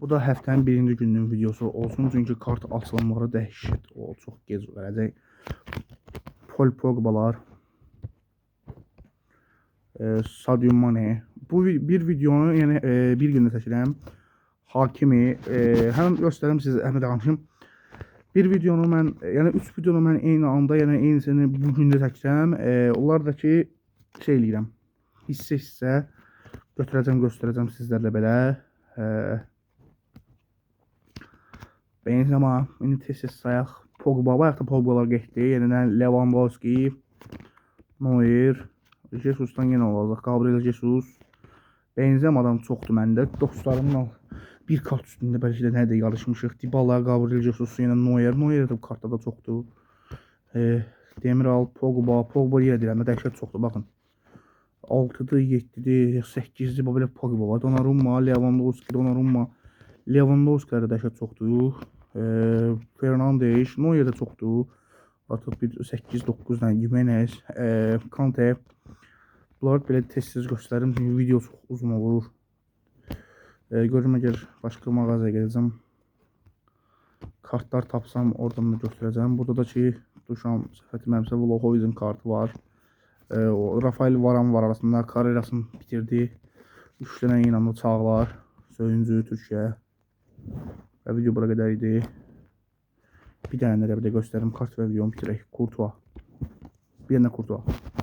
Bu da həftənin birinci gününün videosu olsun. Çünki kart açılımları dəhşət. O çox gec gələcək. Paul Pogbalar, Sadio Mane. Bu bir videonu yəni bir gündə çəkirəm. Hakimi həm göstərim sizə, həm danışım. Bir videonu mən, yəni 3 videonu mən eyni anda, yəni eynisini bu gündə çəkirəm. Onlar da ki şey eləyirəm. Hissə götürəcəm, göstərəcəm sizlərlə belə. Benzema, indi tez-tez sayaq. Pogba, bayaq da Pogbalar getdi. Yenidən Lewandowski, Neuer, Jesus'dan yenə olacaq. Gabriel Jesus. Benzema'dan çoxdur məndə. Dostlarımla bir kart üstündə bəlkə də nədə yarışmışıq. Dybala, Gabriel Jesus, yenə Neuer. Neuer də bu kartda da çoxdur. Demiral, Pogba yenə deyirəm, dəhşət çoxdur, baxın. 6'dır, 7'dir, 8'dir, belə Pogba var. Donnarumma, Lewandowski də dəhşət çoxdur. Fernandes, Neuer də çoxdur. Artıq bir 8-9 dənə Jimenez, Kante. Bunlar belə tez-tez göstərim, çünki video çox uzun olur. Görürüm, əgər başqa mağazaya gedəcəm, kartlar tapsam oradan da göstərəcəm. Burada da ki, Duşan səhv etmirəmsə Vlahovic'in kartı var. Rafael Varan var arasında, karyerasını bitirdi. 3 dənə inanlı çağlar, söyüncü Türkiyə. Və video bura qədər idi. Bir dənə də göstərim, kart və videomu bitirək. Courtois. Bir dənə Courtois.